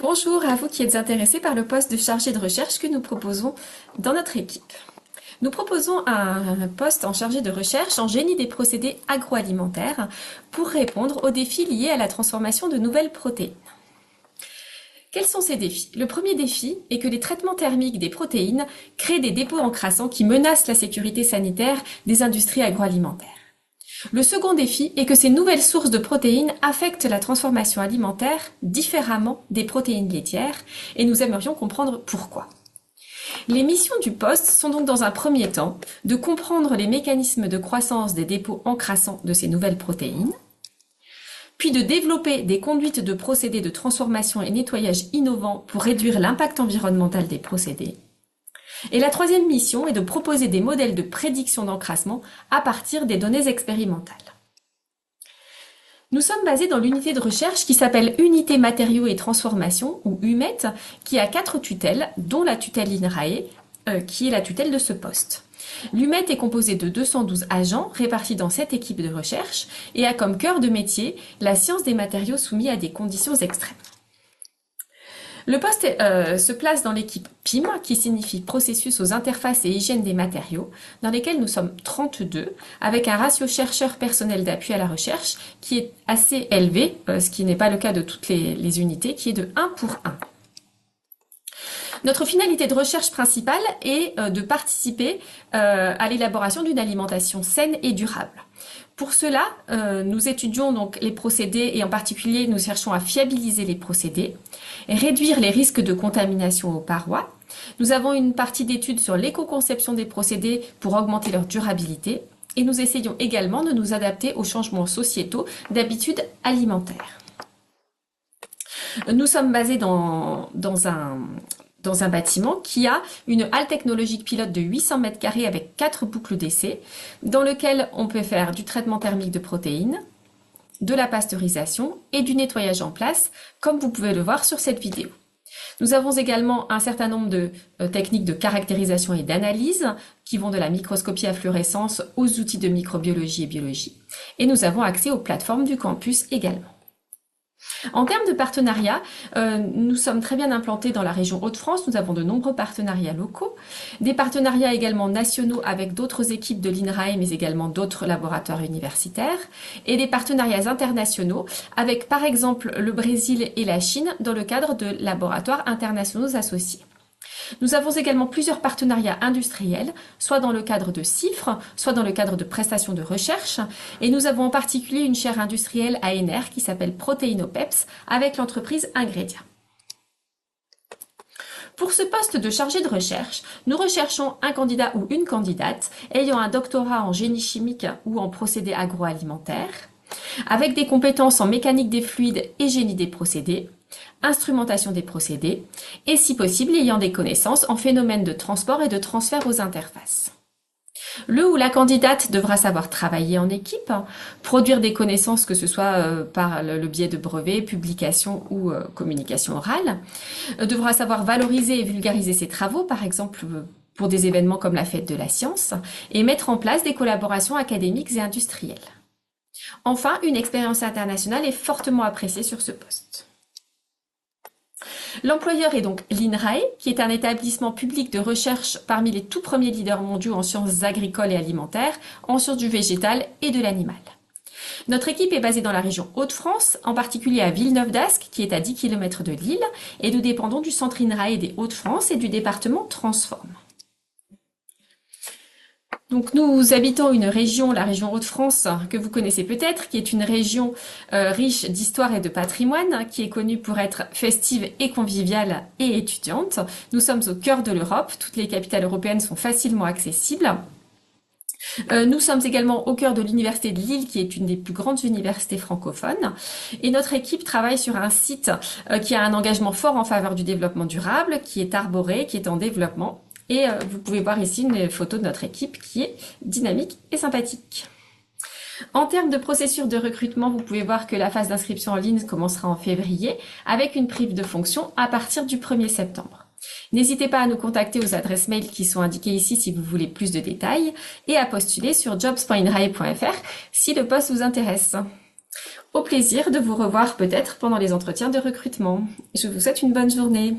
Bonjour à vous qui êtes intéressés par le poste de chargé de recherche que nous proposons dans notre équipe. Nous proposons un poste en chargé de recherche en génie des procédés agroalimentaires pour répondre aux défis liés à la transformation de nouvelles protéines. Quels sont ces défis? Le premier défi est que les traitements thermiques des protéines créent des dépôts encrassants qui menacent la sécurité sanitaire des industries agroalimentaires. Le second défi est que ces nouvelles sources de protéines affectent la transformation alimentaire différemment des protéines laitières et nous aimerions comprendre pourquoi. Les missions du poste sont donc dans un premier temps de comprendre les mécanismes de croissance des dépôts encrassants de ces nouvelles protéines, puis de développer des conduites de procédés de transformation et nettoyage innovants pour réduire l'impact environnemental des procédés. Et la troisième mission est de proposer des modèles de prédiction d'encrassement à partir des données expérimentales. Nous sommes basés dans l'unité de recherche qui s'appelle Unité Matériaux et Transformation, ou UMET, qui a 4 tutelles, dont la tutelle INRAE, qui est la tutelle de ce poste. L'UMET est composé de 212 agents répartis dans 7 équipes de recherche et a comme cœur de métier la science des matériaux soumis à des conditions extrêmes. Le poste se place dans l'équipe PIM, qui signifie processus aux interfaces et hygiène des matériaux, dans lesquels nous sommes 32, avec un ratio chercheur personnel d'appui à la recherche qui est assez élevé, ce qui n'est pas le cas de toutes les unités, qui est de 1 pour 1. Notre finalité de recherche principale est de participer à l'élaboration d'une alimentation saine et durable. Pour cela, nous étudions donc les procédés et en particulier, nous cherchons à fiabiliser les procédés, réduire les risques de contamination aux parois. Nous avons une partie d'études sur l'éco-conception des procédés pour augmenter leur durabilité et nous essayons également de nous adapter aux changements sociétaux d'habitudes alimentaires. Nous sommes basés dans un bâtiment qui a une halle technologique pilote de 800 mètres carrés avec 4 boucles d'essai dans lequel on peut faire du traitement thermique de protéines, de la pasteurisation et du nettoyage en place, comme vous pouvez le voir sur cette vidéo. Nous avons également un certain nombre de techniques de caractérisation et d'analyse qui vont de la microscopie à fluorescence aux outils de microbiologie et biologie. Et nous avons accès aux plateformes du campus également. En termes de partenariat, nous sommes très bien implantés dans la région Hauts-de-France. Nous avons de nombreux partenariats locaux, des partenariats également nationaux avec d'autres équipes de l'INRAE, mais également d'autres laboratoires universitaires, et des partenariats internationaux avec par exemple le Brésil et la Chine dans le cadre de laboratoires internationaux associés. Nous avons également plusieurs partenariats industriels, soit dans le cadre de CIFRE, soit dans le cadre de prestations de recherche, et nous avons en particulier une chaire industrielle à ENER qui s'appelle Protéinopeps avec l'entreprise Ingredia. Pour ce poste de chargé de recherche, nous recherchons un candidat ou une candidate ayant un doctorat en génie chimique ou en procédés agroalimentaires, avec des compétences en mécanique des fluides et génie des procédés, instrumentation des procédés, et si possible ayant des connaissances en phénomènes de transport et de transfert aux interfaces. Le ou la candidate devra savoir travailler en équipe, produire des connaissances que ce soit par le biais de brevets, publications ou communication orale, devra savoir valoriser et vulgariser ses travaux, par exemple pour des événements comme la fête de la science, et mettre en place des collaborations académiques et industrielles. Enfin, une expérience internationale est fortement appréciée sur ce poste. L'employeur est donc l'INRAE, qui est un établissement public de recherche parmi les tout premiers leaders mondiaux en sciences agricoles et alimentaires, en sciences du végétal et de l'animal. Notre équipe est basée dans la région Hauts-de-France, en particulier à Villeneuve-d'Ascq, qui est à 10 km de Lille, et nous dépendons du centre INRAE des Hauts-de-France et du département Transform. Donc nous habitons une région, la région Hauts-de-France, que vous connaissez peut-être, qui est une région riche d'histoire et de patrimoine, qui est connue pour être festive et conviviale et étudiante. Nous sommes au cœur de l'Europe, toutes les capitales européennes sont facilement accessibles. Nous sommes également au cœur de l'université de Lille, qui est une des plus grandes universités francophones. Et notre équipe travaille sur un site qui a un engagement fort en faveur du développement durable, qui est arboré, qui est en développement. Et vous pouvez voir ici une photo de notre équipe qui est dynamique et sympathique. En termes de processus de recrutement, vous pouvez voir que la phase d'inscription en ligne commencera en février avec une prise de fonction à partir du 1er septembre. N'hésitez pas à nous contacter aux adresses mail qui sont indiquées ici si vous voulez plus de détails et à postuler sur jobs.inrae.fr si le poste vous intéresse. Au plaisir de vous revoir peut-être pendant les entretiens de recrutement. Je vous souhaite une bonne journée.